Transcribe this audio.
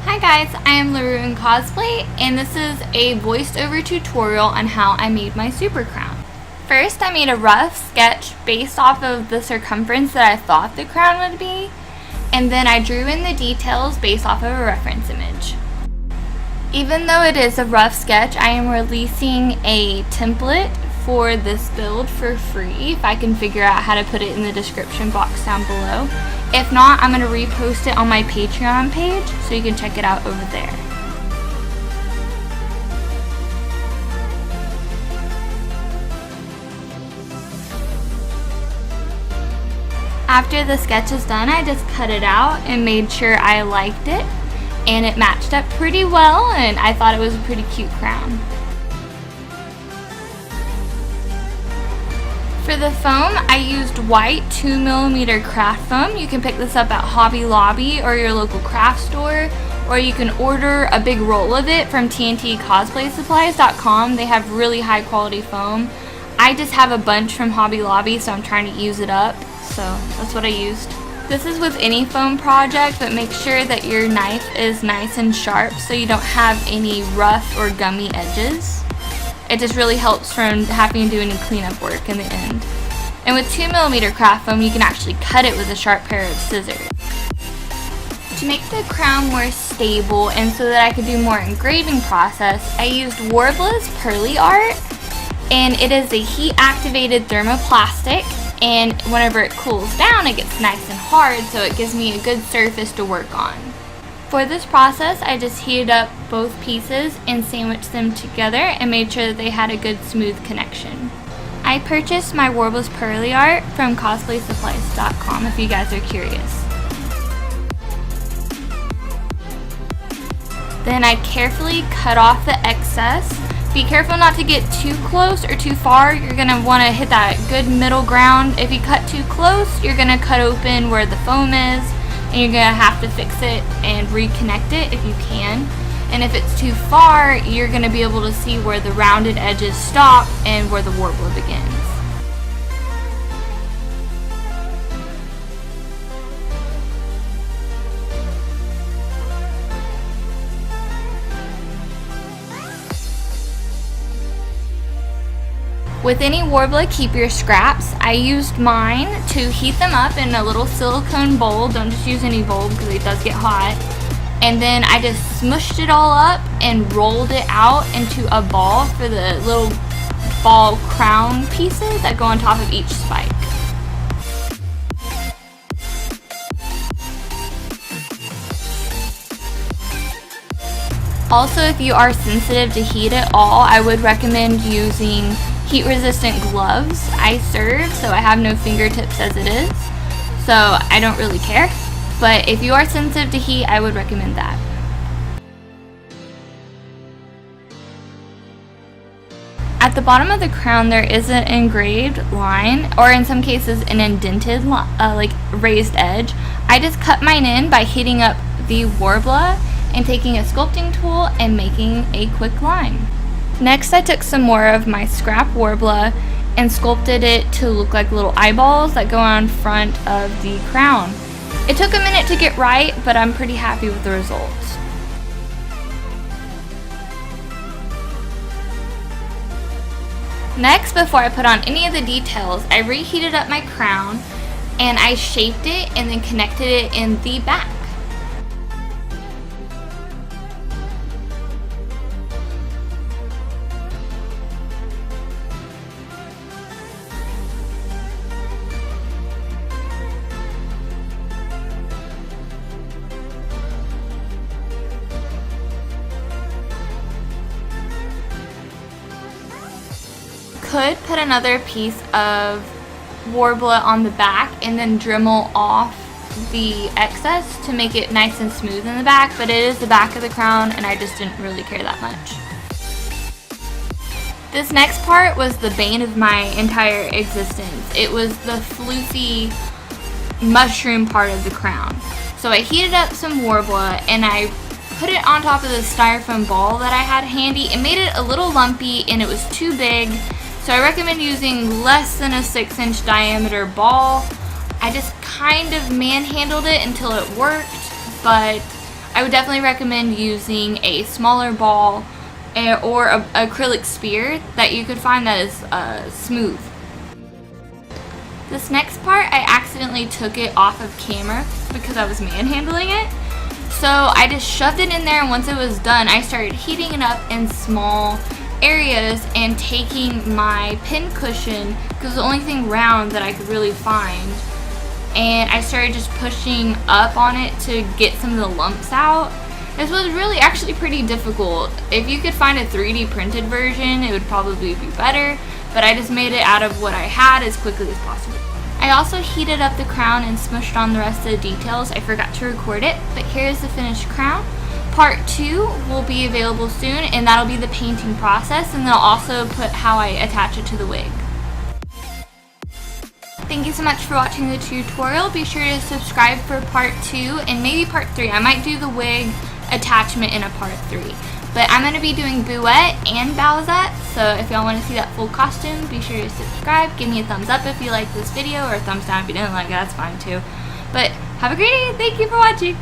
Hi guys, I am LaRue in Cosplay, and this is a voiceover tutorial on how I made my super crown. First, I made a rough sketch based off of the circumference that I thought the crown would be, and then I drew in the details based off of a reference image. Even though it is a rough sketch, I am releasing a template for this build for free if I can figure out how to put it in the description box down below. If not, I'm going to repost it on my Patreon page so you can check it out over there. After the sketch is done, I just cut it out and made sure I liked it, and it matched up pretty well, and I thought it was a pretty cute crown. For the foam, I used white 2mm craft foam. You can pick this up at Hobby Lobby or your local craft store, or you can order a big roll of it from TNTCosplaySupplies.com. They have really high quality foam. I just have a bunch from Hobby Lobby, so I'm trying to use it up, so that's what I used. This is with any foam project, but make sure that your knife is nice and sharp so you don't have any rough or gummy edges. It just really helps from having to do any cleanup work in the end. And with 2mm craft foam, you can actually cut it with a sharp pair of scissors. To make the crown more stable and so that I could do more engraving process, I used Worblas Pearly Art, and it is a heat activated thermoplastic, and whenever it cools down it gets nice and hard, so it gives me a good surface to work on. For this process, I just heated up both pieces and sandwiched them together and made sure that they had a good smooth connection. I purchased my Worblas Pearly Art from CosplaySupplies.com if you guys are curious. Then I carefully cut off the excess. Be careful not to get too close or too far. You're going to want to hit that good middle ground. If you cut too close, you're going to cut open where the foam is, and you're going to have to fix it and reconnect it if you can. And if it's too far, you're going to be able to see where the rounded edges stop and where the warbler begins. With any Warbler, keep your scraps. I used mine to heat them up in a little silicone bowl. Don't just use any bowl because it does get hot. And then I just smushed it all up and rolled it out into a ball for the little ball crown pieces that go on top of each spike. Also, if you are sensitive to heat at all, I would recommend using heat-resistant gloves. I serve, so I have no fingertips as it is, so I don't really care. But if you are sensitive to heat, I would recommend that. At the bottom of the crown, there is an engraved line, or in some cases an indented, like raised edge. I just cut mine in by heating up the Worbla and taking a sculpting tool and making a quick line. Next, I took some more of my scrap Worbla and sculpted it to look like little eyeballs that go on front of the crown. It took a minute to get right, but I'm pretty happy with the results. Next, before I put on any of the details, I reheated up my crown and I shaped it and then connected it in the back. Could put another piece of Worbla on the back and then Dremel off the excess to make it nice and smooth in the back, but it is the back of the crown and I just didn't really care that much. This next part was the bane of my entire existence. It was the floofy mushroom part of the crown. So I heated up some Worbla and I put it on top of the styrofoam ball that I had handy. It made it a little lumpy and it was too big. So I recommend using less than a 6-inch diameter ball. I just kind of manhandled it until it worked, but I would definitely recommend using a smaller ball or an acrylic sphere that you could find that is smooth. This next part, I accidentally took it off of camera because I was manhandling it. So I just shoved it in there, and once it was done, I started heating it up in small areas and taking my pin cushion, because it was the only thing round that I could really find, and I started just pushing up on it to get some of the lumps out. This was really actually pretty difficult. If you could find a 3D printed version, it would probably be better, but I just made it out of what I had as quickly as possible. I also heated up the crown and smushed on the rest of the details. I forgot to record it, but here's the finished crown. Part 2 will be available soon, and that'll be the painting process, and then I'll also put how I attach it to the wig. Thank you so much for watching the tutorial. Be sure to subscribe for part 2 and maybe part 3. I might do the wig attachment in a part 3. But I'm going to be doing Booette and Bowette, so if y'all want to see that full costume, be sure to subscribe. Give me a thumbs up if you like this video, or a thumbs down if you didn't like it, that's fine too. But have a great day. Thank you for watching.